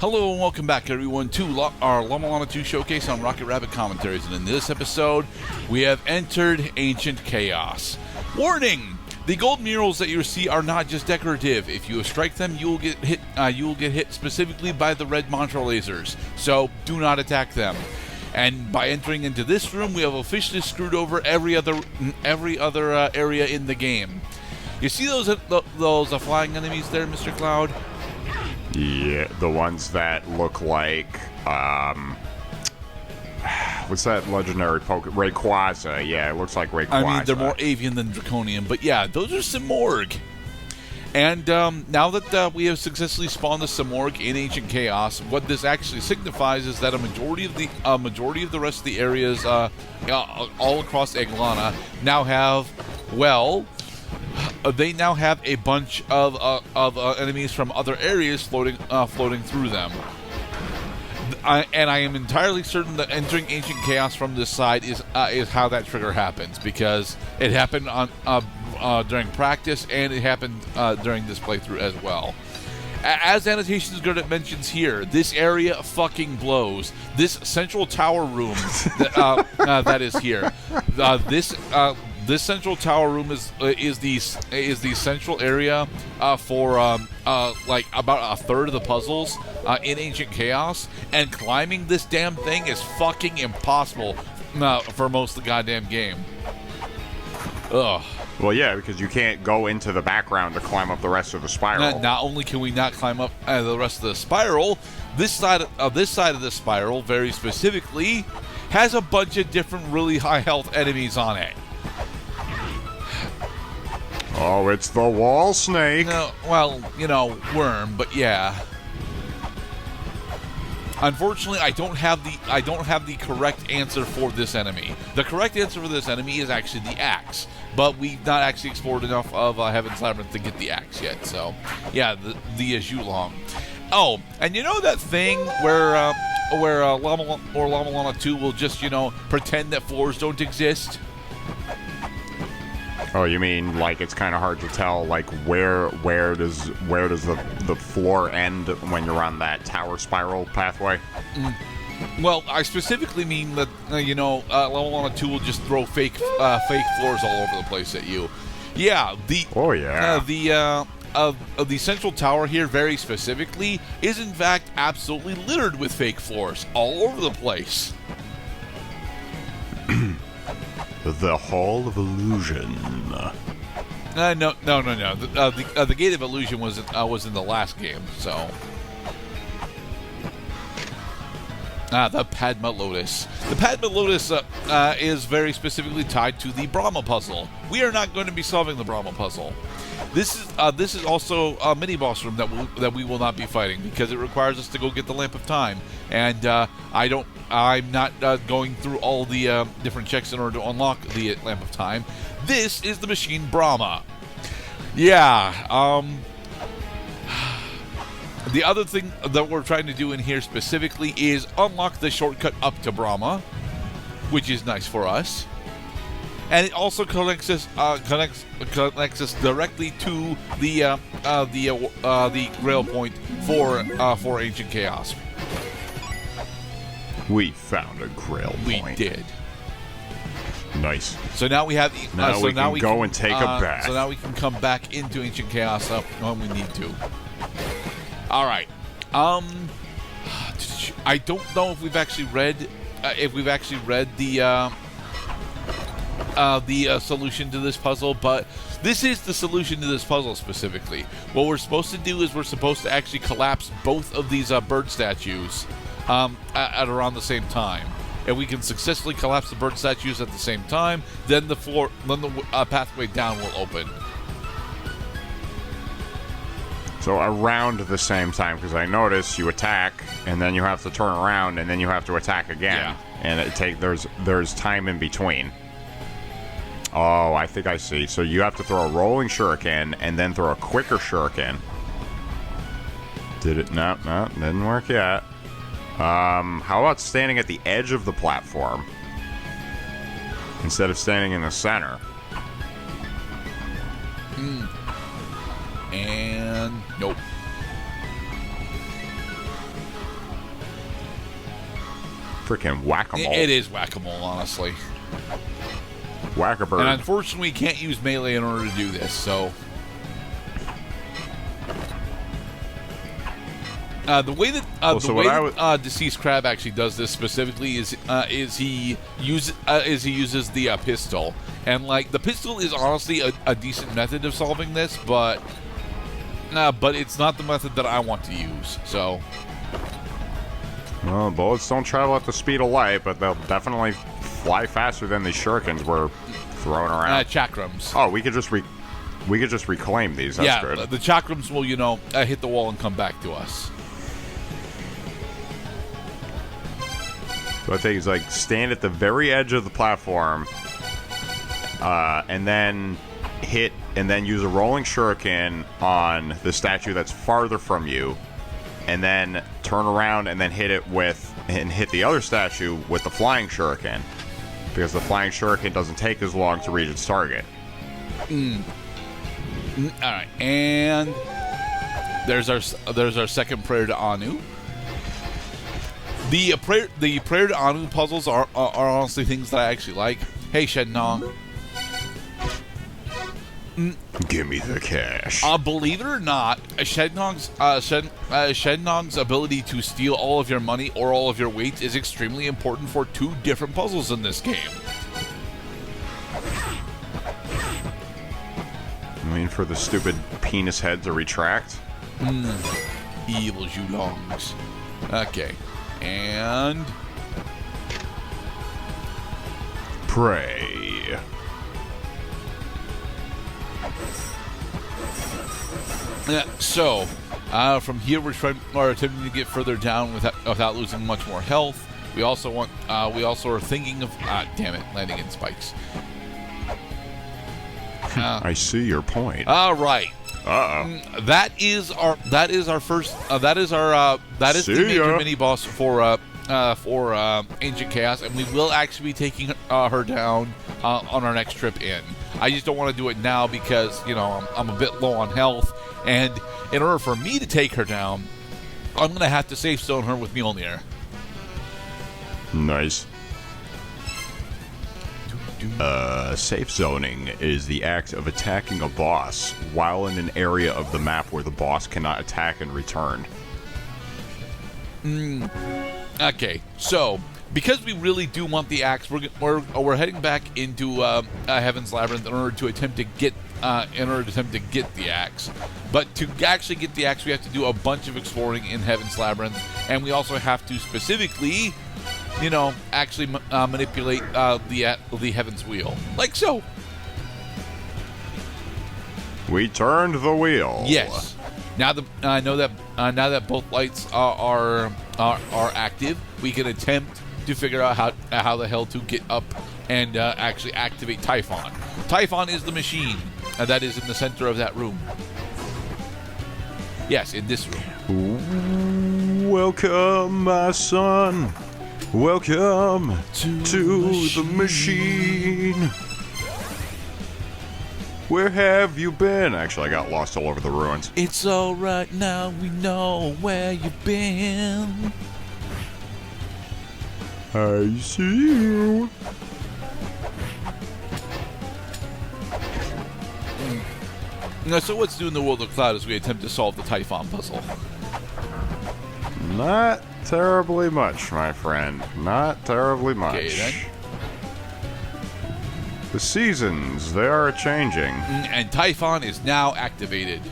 Hello and welcome back, everyone, to our La-Mulana 2 showcase on Rocket Rabbit Commentaries. And in this episode, we have entered Ancient Chaos. Warning! The gold murals that you see are not just decorative. If you strike them, you will get hit. You will get hit specifically by the red mantra lasers. So do not attack them. And by entering into this room, we have officially screwed over every other area in the game. You see those flying enemies there, Mr. Cloud? Yeah, the ones that look like, what's that legendary Pokemon? Rayquaza. Yeah, it looks like Rayquaza. I mean, they're more avian than draconian, but yeah, those are Simorgh. And now that we have successfully spawned the Simorgh in Ancient Chaos, what this actually signifies is that a majority of the rest of the areas all across Egg-Lana now have, well, they now have a bunch of enemies from other areas floating through them. I am entirely certain that entering Ancient Chaos from this side is how that trigger happens, because it happened during practice and it happened during this playthrough as well. As Annotations Gurdit mentions here, this area fucking blows. This central tower room that is here, this central tower room is the central area for like about a third of the puzzles in Ancient Chaos, and climbing this damn thing is fucking impossible for most of the goddamn game. Ugh. Well, yeah, because you can't go into the background to climb up the rest of the spiral. Not only can we not climb up the rest of the spiral, this side of the spiral, very specifically, has a bunch of different really high health enemies on it. Oh, it's the wall snake. No, well, worm, but yeah. Unfortunately, I don't have the correct answer for this enemy. The correct answer for this enemy is actually the axe, but we've not actually explored enough of Heaven's Labyrinth to get the axe yet. So, yeah, the Zhulong. Oh, and you know that thing where La-Mulana 2 will just pretend that floors don't exist? Oh, you mean like it's kind of hard to tell, like where does the floor end when you're on that tower spiral pathway? Well, I specifically mean that La-Mulana 2 will just throw fake floors all over the place at you. Yeah, the central tower here, very specifically, is in fact absolutely littered with fake floors all over the place. The Hall of Illusion. No. The Gate of Illusion was in the last game, so. The Padma Lotus. The Padma Lotus is very specifically tied to the Brahma puzzle. We are not going to be solving the Brahma puzzle. This is also a mini boss room that we will not be fighting, because it requires us to go get the Lamp of Time, and I'm not going through all the different checks in order to unlock the Lamp of Time. This is the machine Brahma. Yeah. The other thing that we're trying to do in here specifically is unlock the shortcut up to Brahma, which is nice for us. And it also connects us directly to the rail point for Ancient Chaos. We found a grail point. We did. Nice. So now we have. Now we can go and take a bath. So now we can come back into Ancient Chaos when we need to. All right. I don't know if we've actually read the solution to this puzzle, but this is the solution to this puzzle specifically. What we're supposed to do is we're supposed to actually collapse both of these bird statues at around the same time. If we can successfully collapse the bird statues at the same time, then the pathway down will open. So around the same time, because I notice you attack, and then you have to turn around, and then you have to attack again, and there's time in between. Oh, I think I see. So you have to throw a rolling shuriken, and then throw a quicker shuriken. Did it? No, didn't work yet. How about standing at the edge of the platform instead of standing in the center? And nope. Freaking whack-a-mole. It is whack-a-mole, honestly. Whack-a-bird. And unfortunately, we can't use melee in order to do this, so... the way that Deceased Crab actually does this specifically is he uses the pistol, and like the pistol is honestly a decent method of solving this, but it's not the method that I want to use. So, well, bullets don't travel at the speed of light, but they'll definitely fly faster than the shurikens we're throwing around. Chakrams. Oh, we could just reclaim these. That's good. The chakrams will hit the wall and come back to us. So I think it's like stand at the very edge of the platform, and then hit, and then use a rolling shuriken on the statue that's farther from you, and then turn around and then hit the other statue with the flying shuriken, because the flying shuriken doesn't take as long to reach its target. All right, and there's our second prayer to Anu. The prayer to Anu puzzles are honestly things that I actually like. Hey, Shednong. Give me the cash. Believe it or not, Shednong's ability to steal all of your money or all of your weight is extremely important for 2 different puzzles in this game. I mean, for the stupid penis head to retract? Evil Zulongs. Okay. And... pray. So, from here we're attempting to get further down without losing much more health. We also are thinking of damn it, landing in spikes. I see your point. All right. That is the major mini boss for Ancient Chaos, and we will actually be taking her down on our next trip in. I just don't want to do it now because I'm a bit low on health, and in order for me to take her down, I'm going to have to safe zone her with Mjolnir. Nice. Safe zoning is the act of attacking a boss while in an area of the map where the boss cannot attack and return. Okay, so because we really do want the axe, we're heading back into Heaven's Labyrinth in order to attempt to get the axe. But to actually get the axe, we have to do a bunch of exploring in Heaven's Labyrinth, and we also have to specifically, actually manipulate the Heaven's Wheel, like so. We turned the wheel. Yes. Now that both lights are active, we can attempt to figure out how the hell to get up and actually activate Typhon. Typhon is the machine that is in the center of that room. Yes, in this room. Welcome, my son. Welcome to the machine. Where have you been? Actually, I got lost all over the ruins. It's all right now, we know where you've been. I see you. Now, so what's new in the world of Cloud as we attempt to solve the Typhon puzzle? Not terribly much, my friend. Not terribly much. Okay, then. The seasons, they are changing. And Typhon is now activated.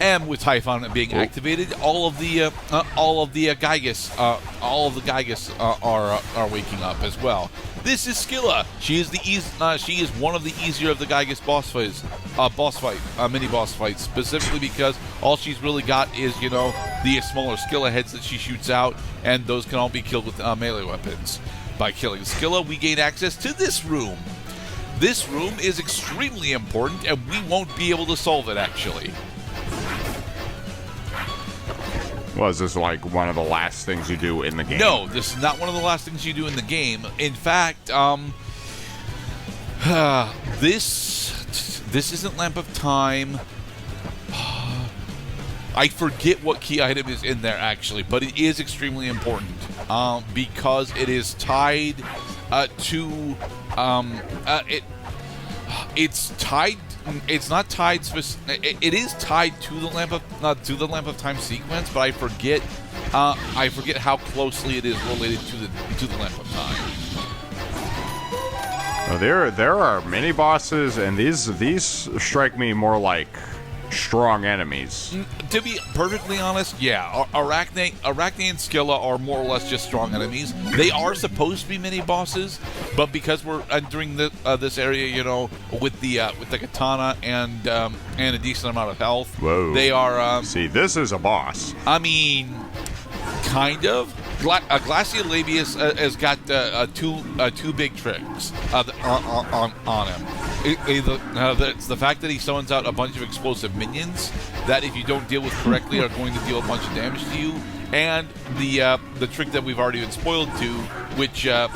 And with Typhon being activated, all of the Gygus are waking up as well. This is Skilla. She is one of the easier of the Gygus mini boss fights, specifically because all she's really got is the smaller Skilla heads that she shoots out, and those can all be killed with melee weapons. By killing Skilla, we gain access to this room. This room is extremely important, and we won't be able to solve it actually. Well, is this like one of the last things you do in the game? No, this is not one of the last things you do in the game. In fact, this isn't Lamp of Time. I forget what key item is in there actually, but it is extremely important because it is tied to it's tied. It's not tied. It is tied to the lamp of time sequence, but I forget. I forget how closely it is related to the lamp of time. There are mini bosses, and these strike me more like strong enemies. To be perfectly honest, yeah, Arachne and Scylla are more or less just strong enemies. They are supposed to be mini bosses, but because we're entering this area, you know, with the katana and a decent amount of health, whoa, they are. See, this is a boss. I mean, kind of. Glaciolabius has got two big tricks on him. It's the fact that he summons out a bunch of explosive minions that, if you don't deal with correctly, are going to deal a bunch of damage to you, and the trick that we've already been spoiled to, which is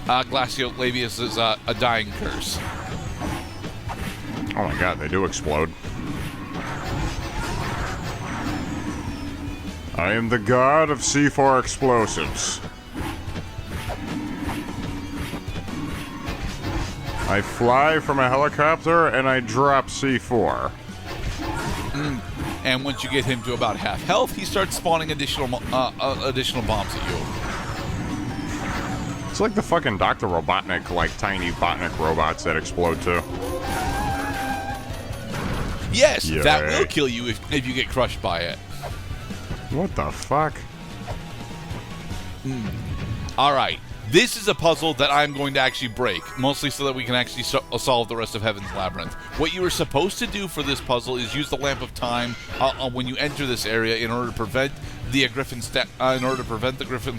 Glaciolabius's a dying curse. Oh my god, they do explode. I am the god of C4 explosives. I fly from a helicopter and I drop C4. And once you get him to about half health, he starts spawning additional bombs at you. It's like the fucking Dr. Robotnik, like tiny Botnik robots that explode too. Yes, yeah, that will kill you if you get crushed by it. What the fuck? All right. This is a puzzle that I'm going to actually break, mostly so that we can actually solve the rest of Heaven's Labyrinth. What you are supposed to do for this puzzle is use the Lamp of Time when you enter this area in order to prevent the griffin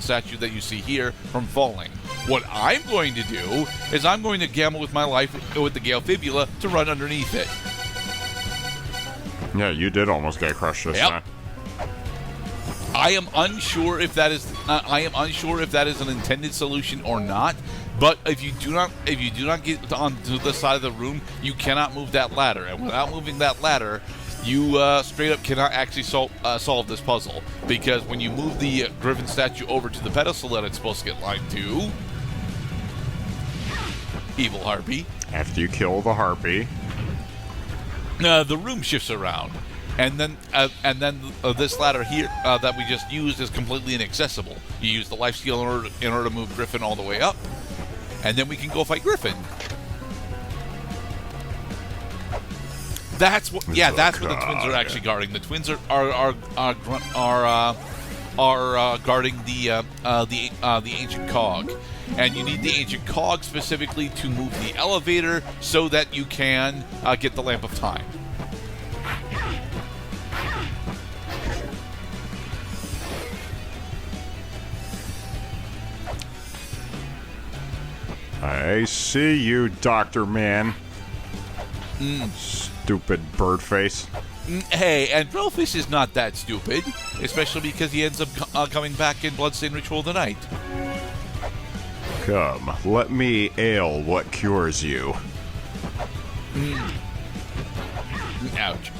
statue that you see here from falling. What I'm going to do is I'm going to gamble with my life with the Gale Fibula to run underneath it. Yeah, you did almost get crushed this time. I am unsure if that is an intended solution or not. But if you do not get onto the side of the room, you cannot move that ladder. And without moving that ladder, you straight up cannot actually solve this puzzle. Because when you move the Griffin statue over to the pedestal that it's supposed to get lined to, evil harpy. After you kill the harpy, the room shifts around. And then this ladder here that we just used is completely inaccessible. You use the life steal in order to move Griffin all the way up, and then we can go fight Griffin. That's what. Yeah, that's what the twins are actually guarding. The twins are guarding the ancient cog, and you need the ancient cog specifically to move the elevator so that you can get the Lamp of Time. I see you, Dr. Man. Stupid bird face. Hey, and Brillfish is not that stupid, especially because he ends up coming back in Bloodstained Ritual tonight. Come, let me ale what cures you. Ouch.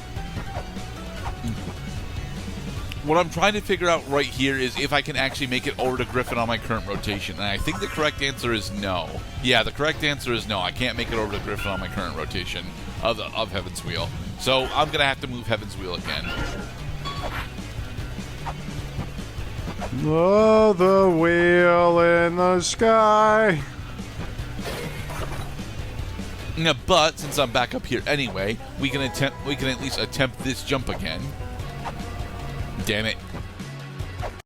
What I'm trying to figure out right here is if I can actually make it over to Griffin on my current rotation. And I think the correct answer is no. Yeah, the correct answer is no. I can't make it over to Griffin on my current rotation of Heaven's Wheel. So I'm going to have to move Heaven's Wheel again. Oh, the wheel in the sky. Yeah, but since I'm back up here anyway, we can at least attempt this jump again. Damn it.